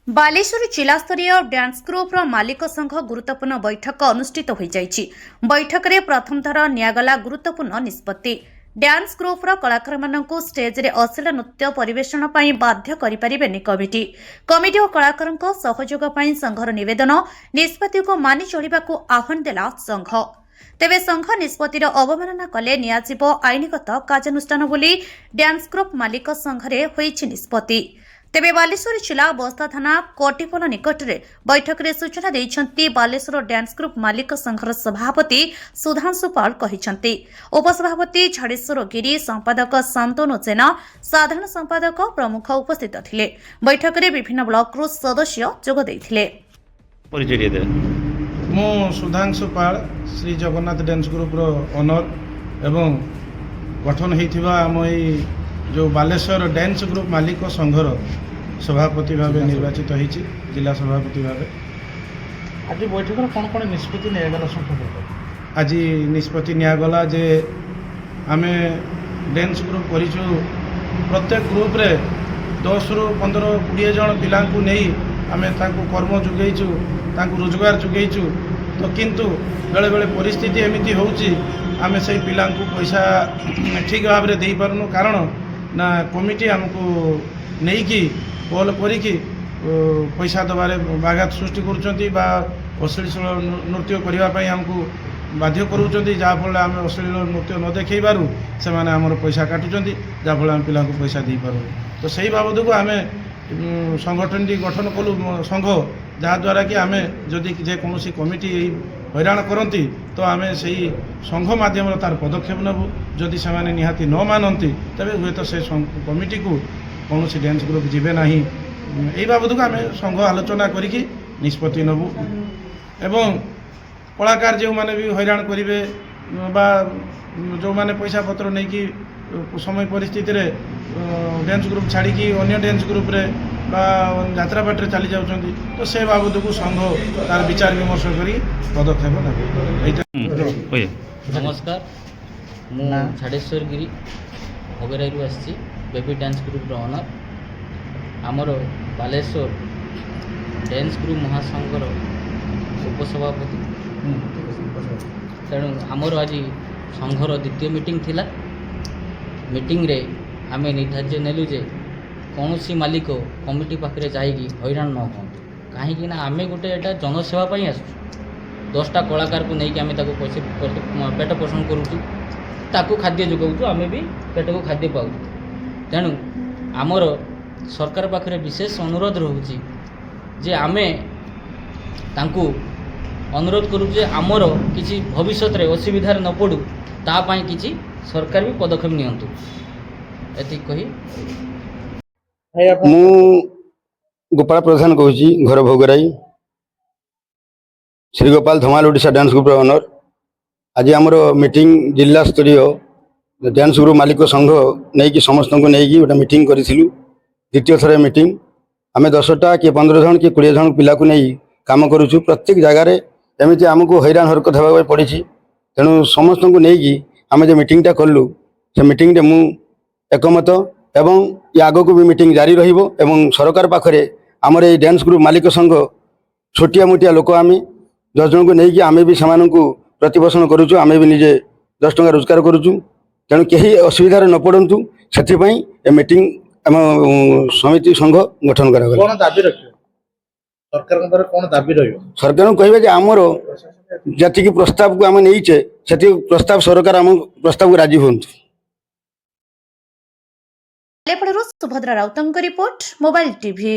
बालेश्वर जिलास्तरीय dance group मालिक संघ गुरुत्वपूर्ण बैठक अनुष्ठित हो जाइछि। बैठक में प्रथम थर नियागला गुरुत्वपूर्ण निष्पत्ति। डांस ग्रुप कलाकार मानक स्टेज रे अश्लील नृत्य परिवेषण पर बाध्य करें कमिटी और कलाकार सहयोग संघर निवेदन निष्पत्ति को मानि चलने आह्वान देला संघ। तेबे संघ निष्पत्तिर अवमानना कले नियाजिब आईनगत कार्यानुष्ठान बोली डांस ग्रुप मालिक संघरे होइछि निष्पत्ति। तेबे बालेश्वर जिला बस्ता थाना कोटिपोल निकट में बैठक में सूचना देइछंती बालेश्वर डांस ग्रुप मालिक संघर सभापति सुधांशु पाल कहिछंती। उपसभापति झाड़ेश्वर गिरी, संपादक शांतनु जेना, साधारण संपादक प्रमुख उपस्थित थिले। बैठक में विभिन्न ब्लॉक रो सदस्य जोग दैथिले। मु सुधांशु पाल श्री जगन्नाथ डांस ग्रुप रो ओनर एवं गठन होइथिबा आम जो बालेश्वर डांस ग्रुप मालिक संघर सभापति भाव निर्वाचित होइछि, जिला सभापति भाव। आज बैठक कौन कौन निष्पत्ति निगला? आज निष्पत्ति निगला जे आमे डांस ग्रुप करिछु। प्रत्येक ग्रुप रे 10 रु 15 20 जन पिला को नहीं आमे ताको कर्म जुगैछु, ताको रोजगार जुगैछु। तो किंतु बेले बेले परिस्थिति एमिति होउछि आमे सही पिला को पैसा ठीक भाव रे देई परनु, कारण ना कमिटी हमको नहीं कि कॉल करिकी पैसा दबारे बाघात सृष्टि करुँच बा अश्लील नृत्य करने हमको बाध्य करुँच, जहाँफल आम अश्लील नृत्य न देखबारू से आमर पैसा काटुंट, जहाँफल आम पिला पैसा दे पार। तो सही बाबद को आम संगठन गठन कलु संघ, जहाँद्वारा कि आम जदि जेकोसी कमिटी हैरान करती तो आम से संघ मध्यम तार पदक्षेप नेबू। जदि से निहाती न मानती तेरे हूँ तो से कमिटी को कौन सी डांस ग्रुप जीवे ना यही बाबद को आम संघ आलोचना करिकी निष्पत्ति नेबू। एवं कलाकार जो मैंने भी हैरान करेंगे बा जो मैंने पैसा पत्र नहीं कि समय परिस्थिति रे डांस ग्रुप छाड़ी अन्य डांस ग्रुप रे बा यात्रा बाटे चली जाउछंती, तो से बाबद को संघ तार विचार विमर्श करी पदक्षेप नेबे। नमस्कार, मु झाड़ेश्वर गिरी भोगराई आसी बेबी डांस ग्रुप ओनर। आमर बालेश्वर डांस ग्रुप महासंघर उपसभापति। तेणु आमर आज संघर द्वितीय मीटिंग थिला। मीटिंग रे आमे निर्धार्य नेलु जे कौन सी मालिक कमिटी पाखे जाइकी हैरान न हो, कहीं आमे गोटे एटा जनसेवा आस 10टा कलाकार को लेकिन आमे ताको पेट पोषण करूँ, ताकू खाद्य जोगाऊँ, आमे भी पेट को खाद्य पाऊ। तेणु आमर सरकार पाखे विशेष अनुरोध रोचे जे आमे तांकू अनुरोध करूँ जे आमर किसी भविष्य रे असुविधार न पड़ू, तापाई किसी सरकार भी पदक्षेप नियंतु। एति कही मु गोपाल प्रधान कहूँ, घर भोगराई, श्री गोपाल धमाल ओडिशा डांस ग्रुप ओनर। आज आमर मीटिंग जिला स्तरीय डांस ग्रुप मालिक संघ नहीं कि समस्त को नहीं गोटे मीटिंग करूँ। द्वितीय थर मीटिंग आम 10टा कि 15 जन कि 20 जन पिला को नहीं काम करूँ। प्रत्येक जगार एमती आमको हैरान हरकत होगा पड़ी। तेणु समस्त को नहीं आम जो मीटिंगटा कलु से मीटिंग मु एकमत एवं ये आग को भी मीटिंग जारी रहिबो। एवं सरकार पाखरे आमर ये डांस ग्रुप मालिक संघ छोटिया मोटिया लोक आम 10 जन को नहीं आम भी से प्रतिपोषण करुचु, आम भी निजे 10 टଙ୍କା रोजगार करुचु। तेणु कहीं असुविधार न पड़तु से मीटिंग आम समिति संघ गठन करा। सरकार कहे कि आमर जी प्रस्ताव को आम नहींचे से प्रस्ताव सरकार आम प्रस्ताव को राजी हूँ। सुभद्रा राउतंग रिपोर्ट, मोबाइल टीवी।